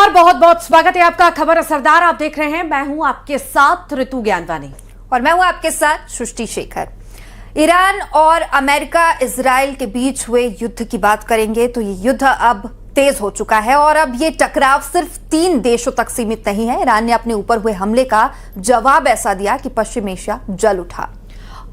नमस्कार, बहुत बहुत स्वागत है आपका खबर असरदार। आप देख रहे हैं, मैं हूं आपके साथ ऋतु ज्ञानवानी और मैं हूं आपके साथ सृष्टि शेखर। ईरान और अमेरिका इजराइल के बीच हुए युद्ध की बात करेंगे तो ये युद्ध अब तेज हो चुका है और अब ये टकराव सिर्फ 3 देशों तक सीमित नहीं है। ईरान ने अपने ऊपर हुए हमले का जवाब ऐसा दिया कि पश्चिम एशिया जल उठा।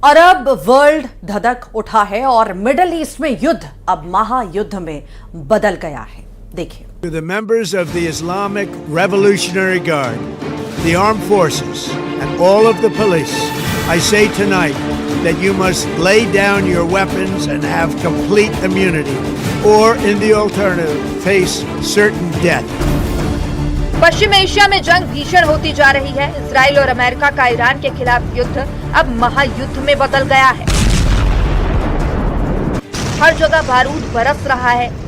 अरब वर्ल्ड धधक उठा है और मिडिल ईस्ट में युद्ध अब महायुद्ध में बदल गया है। देखिए। To the members of the Islamic Revolutionary Guard, the armed forces, and all of the police, I say tonight that you must lay down your weapons and have complete immunity, or in the alternative, face certain death. Paschim Asia में जंग भीषण होती जा रही है। Israel और America का Iran के खिलाफ युद्ध अब महायुद्ध में बदल गया है। हर जगह बारूद बरस रहा है।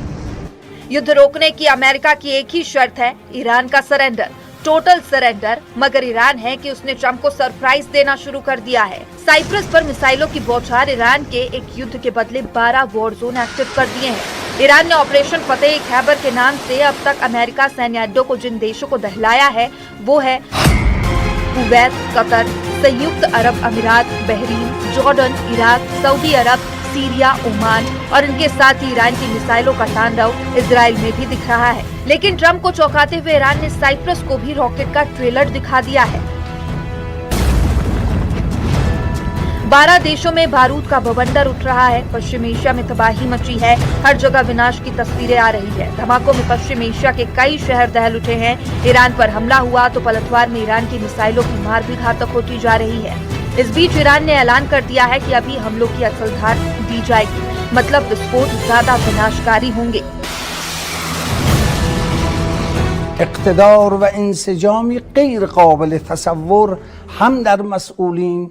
युद्ध रोकने की अमेरिका की एक ही शर्त है, ईरान का सरेंडर, टोटल सरेंडर। मगर ईरान है कि उसने ट्रंप को सरप्राइज देना शुरू कर दिया है। साइप्रस पर मिसाइलों की बौछार ईरान के एक युद्ध के बदले 12 वॉर जोन एक्टिव कर दिए हैं। ईरान ने ऑपरेशन फतेह खैबर के नाम से अब तक अमेरिका सैन्य अड्डों को जिन देशों को दहलाया है वो है कुवैत, कतर, संयुक्त अरब अमीरात, बहरीन, जॉर्डन, इराक, सऊदी अरब, सीरिया, ओमान और इनके साथ ही ईरान की मिसाइलों का तांडव इजराइल में भी दिख रहा है। लेकिन ट्रंप को चौंकाते हुए ईरान ने साइप्रस को भी रॉकेट का ट्रेलर दिखा दिया है। 12 देशों में बारूद का बवंडर उठ रहा है। पश्चिम एशिया में तबाही मची है। हर जगह विनाश की तस्वीरें आ रही है। धमाकों में पश्चिम एशिया के कई शहर दहल उठे हैं। ईरान पर हमला हुआ तो पलटवार में ईरान की मिसाइलों की मार भी घातक होती जा रही है। इस बीच ईरान ने ऐलान कर दिया है कि अभी हमलों की असल धार दी जाएगी, मतलब विस्फोट ज्यादा विनाशकारी होंगे। इक़्तिदार व इंसजामी गैर काबिल तसव्वुर हम दर मसऊलीन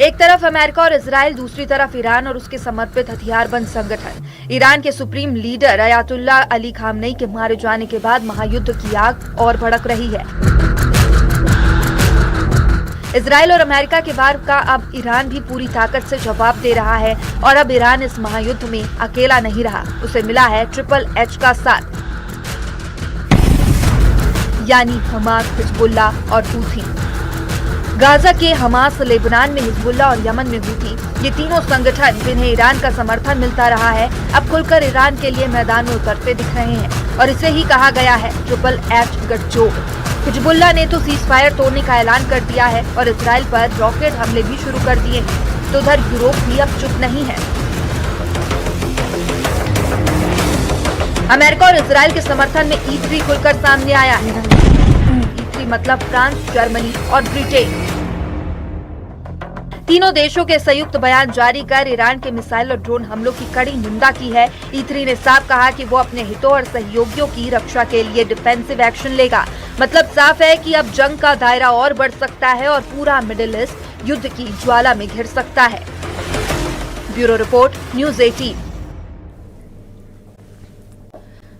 एक तरफ अमेरिका और इजराइल, दूसरी तरफ ईरान और उसके समर्पित हथियारबंद संगठन। ईरान के supreme leader Ayatollah Ali Khamenei के मारे जाने के बाद महायुद्ध की आग और भड़क रही है। इजराइल और अमेरिका के वार का अब ईरान भी पूरी ताकत से जवाब दे रहा है और अब ईरान इस महायुद्ध में अकेला नहीं रहा। उसे मिला है ट्रिपल एच का साथ, यानी हमास, हिजबुल्लाह और हूथी। गाजा के हमास, लेबनान में हिजबुल्लाह और यमन में हूथी, ये तीनों संगठन जिन्हें ईरान का समर्थन मिलता रहा है अब खुलकर ईरान के लिए मैदान में उतरते दिख रहे हैं और इसे ही कहा गया है ट्रिपल एच गठजोड़। हिजबुल्लाह ने तो सीज फायर तोड़ने का ऐलान कर दिया है और इजराइल पर रॉकेट हमले भी शुरू कर दिए हैं। तो उधर यूरोप भी अब चुप नहीं है। अमेरिका और इजराइल के समर्थन में E3 खुलकर सामने आया है। E3 मतलब फ्रांस, जर्मनी और ब्रिटेन। तीनों देशों के संयुक्त बयान जारी कर ईरान के मिसाइल और ड्रोन हमलों की कड़ी निंदा की है। E3 ने साफ कहा कि वो अपने हितों और सहयोगियों की रक्षा के लिए डिफेंसिव एक्शन लेगा। मतलब साफ है कि अब जंग का दायरा और बढ़ सकता है और पूरा मिडिल ईस्ट युद्ध की ज्वाला में घिर सकता है। Bureau report, news 18।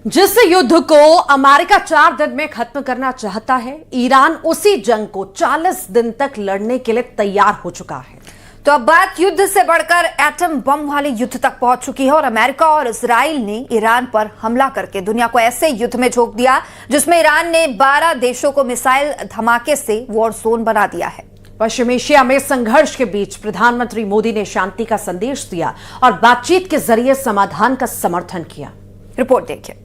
जिस युद्ध को अमेरिका 4 दिन में खत्म करना चाहता है, ईरान उसी जंग को 40 दिन तक लड़ने के लिए तैयार हो चुका है। तो अब बात युद्ध से बढ़कर एटम बम वाले युद्ध तक पहुंच चुकी है और अमेरिका और इजराइल ने ईरान पर हमला करके दुनिया को ऐसे युद्ध में झोंक दिया जिसमें ईरान ने 12 देशों को मिसाइल धमाके से वॉर जोन बना दिया है। पश्चिम एशिया में संघर्ष के बीच प्रधानमंत्री मोदी ने शांति का संदेश दिया और बातचीत के जरिए समाधान का समर्थन किया। रिपोर्ट देखिए।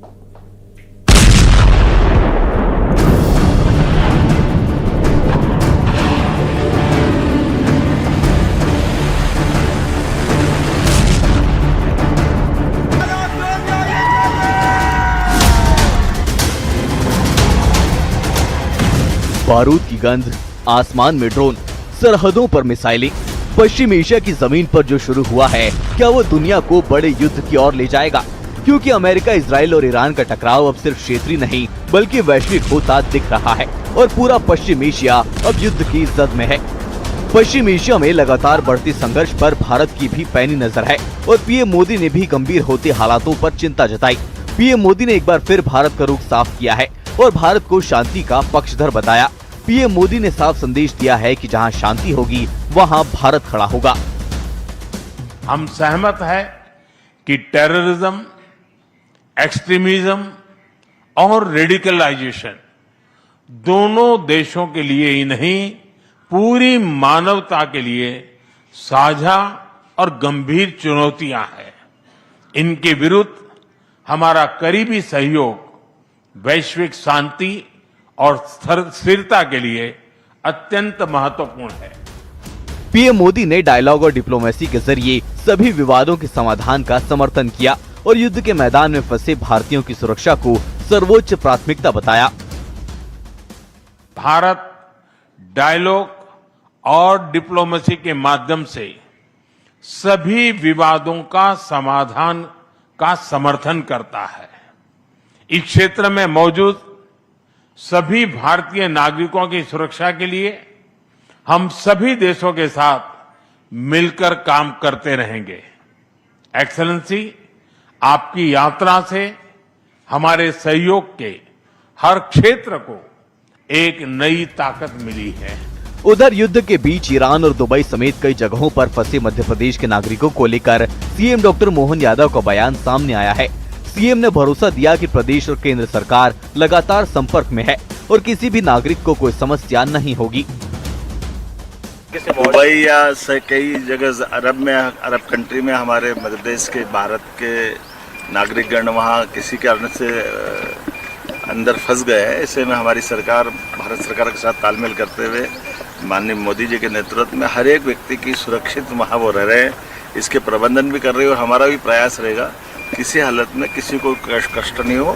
बारूद की गंध, आसमान में ड्रोन, सरहदों पर मिसाइलें। पश्चिम एशिया की जमीन पर जो शुरू हुआ है, क्या वो दुनिया को बड़े युद्ध की ओर ले जाएगा? क्योंकि अमेरिका, इजराइल और ईरान का टकराव अब सिर्फ क्षेत्रीय नहीं बल्कि वैश्विक होता दिख रहा है और पूरा पश्चिम एशिया अब युद्ध की जद में है। पश्चिम एशिया में लगातार बढ़ती संघर्ष पर भारत की भी पैनी नजर है और पीएम मोदी ने भी गंभीर होते हालातों पर चिंता जताई। पीएम मोदी ने एक बार फिर भारत का रुख साफ किया है और भारत को शांति का पक्षधर बताया। पीएम मोदी ने साफ संदेश दिया है कि जहां शांति होगी वहां भारत खड़ा होगा। हम सहमत है कि टेररिज्म, एक्सट्रीमिज्म और रेडिकलाइजेशन दोनों देशों के लिए ही नहीं, पूरी मानवता के लिए साझा और गंभीर चुनौतियां हैं। इनके विरुद्ध हमारा करीबी सहयोग वैश्विक शांति और स्थिरता के लिए अत्यंत महत्वपूर्ण है। पीएम मोदी ने डायलॉग और डिप्लोमेसी के जरिए सभी विवादों के समाधान का समर्थन किया और युद्ध के मैदान में फंसे भारतीयों की सुरक्षा को सर्वोच्च प्राथमिकता बताया। भारत डायलॉग और डिप्लोमेसी के माध्यम से सभी विवादों का समाधान का समर्थन करता है। इस क्षेत्र में मौजूद सभी भारतीय नागरिकों की सुरक्षा के लिए हम सभी देशों के साथ मिलकर काम करते रहेंगे। एक्सेलेंसी, आपकी यात्रा से हमारे सहयोग के हर क्षेत्र को एक नई ताकत मिली है। उधर युद्ध के बीच ईरान और दुबई समेत कई जगहों पर फंसे मध्य प्रदेश के नागरिकों को लेकर सीएम डॉक्टर मोहन यादव का बयान सामने आया है। सीएम ने भरोसा दिया कि प्रदेश और केंद्र सरकार लगातार संपर्क में है और किसी भी नागरिक को कोई समस्या नहीं होगी। दुबई या कई जगह अरब कंट्री में हमारे मध्य प्रदेश के भारत के नागरिकगण वहाँ किसी कारण से अंदर फंस गए हैं। ऐसे में हमारी सरकार भारत सरकार के साथ तालमेल करते हुए माननीय मोदी जी के नेतृत्व में हर एक व्यक्ति की सुरक्षित वहाँ वो रह रहे हैं, इसके प्रबंधन भी कर रही है और हमारा भी प्रयास रहेगा किसी हालत में किसी को कष्ट नहीं हो।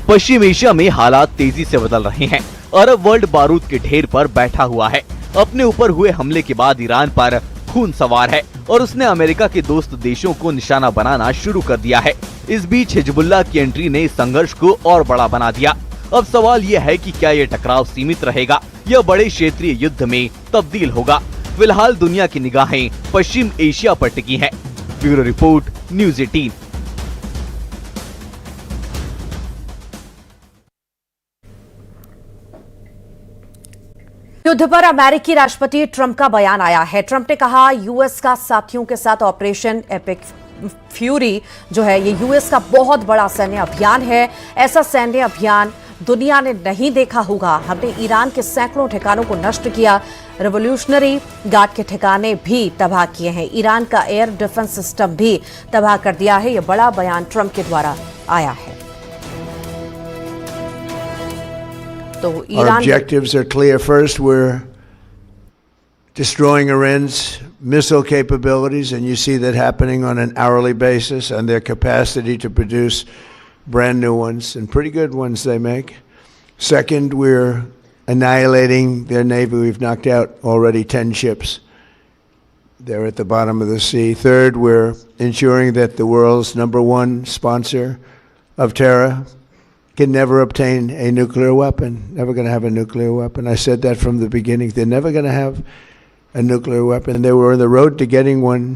पश्चिम एशिया में हालात तेजी से बदल रहे हैं। अरब वर्ल्ड बारूद के ढेर पर बैठा हुआ है। अपने ऊपर हुए हमले के बाद ईरान पर खून सवार है और उसने अमेरिका के दोस्त देशों को निशाना बनाना शुरू कर दिया है। इस बीच हिजबुल्लाह की एंट्री ने इस संघर्ष को और बड़ा बना दिया। अब सवाल यह है कि क्या ये टकराव सीमित रहेगा या बड़े क्षेत्रीय युद्ध में तब्दील होगा। फिलहाल दुनिया की निगाहें पश्चिम एशिया पर टिकी हैं। Bureau report, news 18। युद्ध पर अमेरिकी राष्ट्रपति ट्रंप का बयान आया है। ट्रंप ने कहा यूएस का साथियों के साथ ऑपरेशन एपिक फ्यूरी जो है ये यूएस का बहुत बड़ा सैन्य अभियान है। ऐसा सैन्य अभियान दुनिया ने नहीं देखा होगा। हमने ईरान के सैकड़ों ठिकानों को नष्ट किया, रिवॉल्यूशनरी गार्ड के ठिकाने भी तबाह किए हैं, ईरान का एयर डिफेंस सिस्टम भी तबाह कर दिया है। यह बड़ा बयान ट्रंप के द्वारा आया है। तो Our objectives are clear. First, we're destroying Iran's missile capabilities, and you see that happening on an hourly basis, and their capacity to produce brand new ones, and pretty good ones they make. Second, we're annihilating their navy. We've knocked out already 10 ships. They're at the bottom of the sea. Third, we're ensuring that the world's #1 sponsor of terror can never obtain a nuclear weapon, never going to have a nuclear weapon. I said that from the beginning. They're never going to have a nuclear weapon. They were on the road to getting one